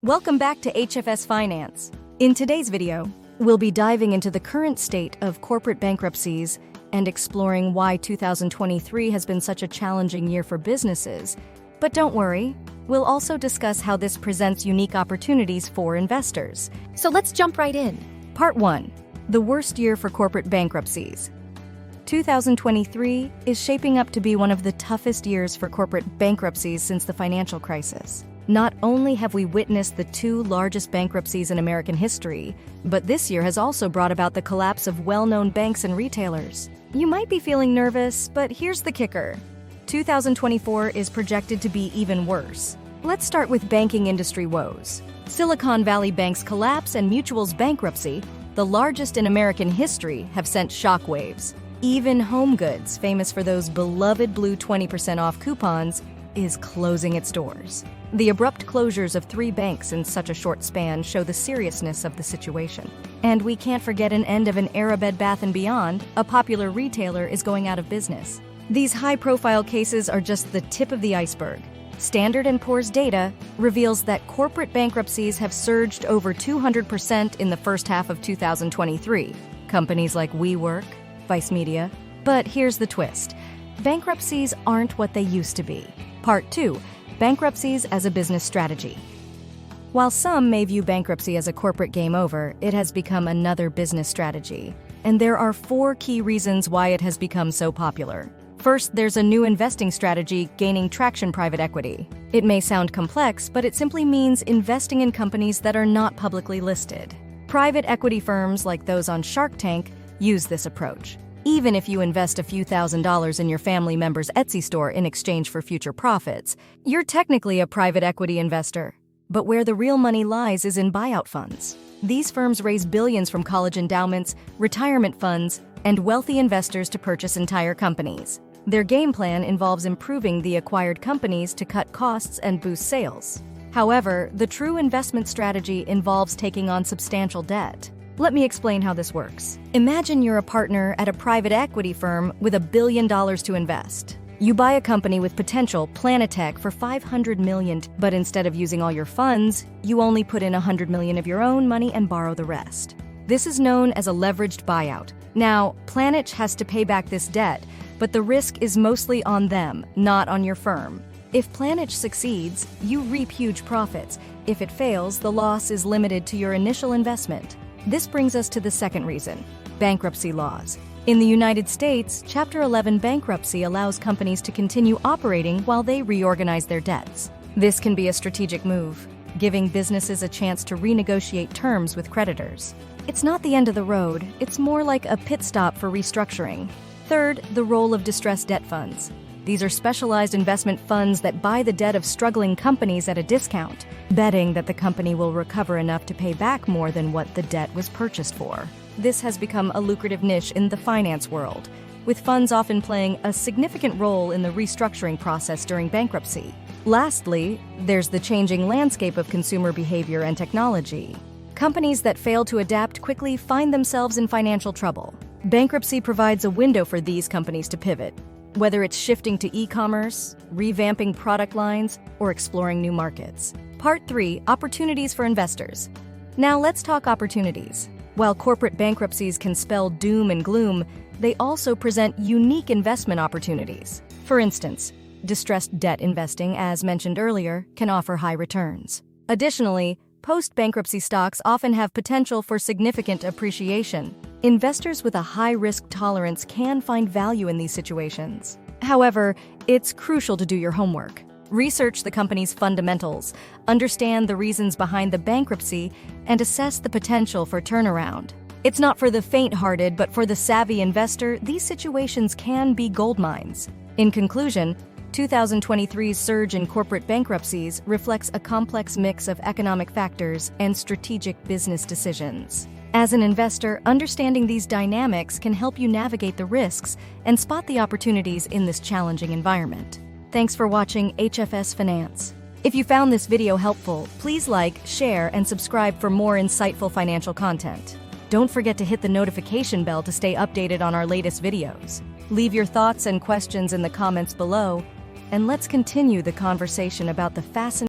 Welcome back to HFS Finance. In today's video, we'll be diving into the current state of corporate bankruptcies and exploring why 2023 has been such a challenging year for businesses. But don't worry, we'll also discuss how this presents unique opportunities for investors. So let's jump right in. Part 1. The worst year for corporate bankruptcies. 2023 is shaping up to be one of the toughest years for corporate bankruptcies since the financial crisis. Not only have we witnessed the two largest bankruptcies in American history, but this year has also brought about the collapse of well-known banks and retailers. You might be feeling nervous, but here's the kicker. 2024 is projected to be even worse. Let's start with banking industry woes. Silicon Valley Bank's collapse and Mutual's bankruptcy, the largest in American history, have sent shockwaves. Even HomeGoods, famous for those beloved blue 20% off coupons, is closing its doors. The abrupt closures of 3 banks in such a short span show the seriousness of the situation. And we can't forget an end of an era. Bed Bath & Beyond, a popular retailer, is going out of business. These high-profile cases are just the tip of the iceberg. Standard & Poor's data reveals that corporate bankruptcies have surged over 200% in the first half of 2023. Companies like WeWork, Vice Media. But here's the twist. Bankruptcies aren't what they used to be. Part 2. Bankruptcies as a business strategy. While some may view bankruptcy as a corporate game over, it has become another business strategy. And there are 4 key reasons why it has become so popular. First, there's a new investing strategy gaining traction: private equity. It may sound complex, but it simply means investing in companies that are not publicly listed. Private equity firms like those on Shark Tank use this approach. Even if you invest a few $1,000s in your family member's Etsy store in exchange for future profits, you're technically a private equity investor. But where the real money lies is in buyout funds. These firms raise billions from college endowments, retirement funds, and wealthy investors to purchase entire companies. Their game plan involves improving the acquired companies to cut costs and boost sales. However, the true investment strategy involves taking on substantial debt. Let me explain how this works. Imagine you're a partner at a private equity firm with $1 billion to invest. You buy a company with potential, Planetech, for $500 million, but instead of using all your funds, you only put in $100 million of your own money and borrow the rest. This is known as a leveraged buyout. Now, Planetech has to pay back this debt, but the risk is mostly on them, not on your firm. If Planetech succeeds, you reap huge profits. If it fails, the loss is limited to your initial investment. This brings us to the second reason: bankruptcy laws. In the United States, Chapter 11 bankruptcy allows companies to continue operating while they reorganize their debts. This can be a strategic move, giving businesses a chance to renegotiate terms with creditors. It's not the end of the road, it's more like a pit stop for restructuring. Third, the role of distressed debt funds. These are specialized investment funds that buy the debt of struggling companies at a discount, betting that the company will recover enough to pay back more than what the debt was purchased for. This has become a lucrative niche in the finance world, with funds often playing a significant role in the restructuring process during bankruptcy. Lastly, there's the changing landscape of consumer behavior and technology. Companies that fail to adapt quickly find themselves in financial trouble. Bankruptcy provides a window for these companies to pivot, whether it's shifting to e-commerce, revamping product lines, or exploring new markets. Part 3. Opportunities for investors. Now let's talk opportunities. While corporate bankruptcies can spell doom and gloom, they also present unique investment opportunities. For instance, distressed debt investing, as mentioned earlier, can offer high returns. Additionally, post-bankruptcy stocks often have potential for significant appreciation. Investors with a high risk tolerance can find value in these situations. However, it's crucial to do your homework. Research the company's fundamentals, understand the reasons behind the bankruptcy, and assess the potential for turnaround. It's not for the faint-hearted, but for the savvy investor, these situations can be gold mines. In conclusion, 2023's surge in corporate bankruptcies reflects a complex mix of economic factors and strategic business decisions. As an investor, understanding these dynamics can help you navigate the risks and spot the opportunities in this challenging environment. Thanks for watching HFS Finance. If you found this video helpful, please like, share, and subscribe for more insightful financial content. Don't forget to hit the notification bell to stay updated on our latest videos. Leave your thoughts and questions in the comments below, and let's continue the conversation about the fascinating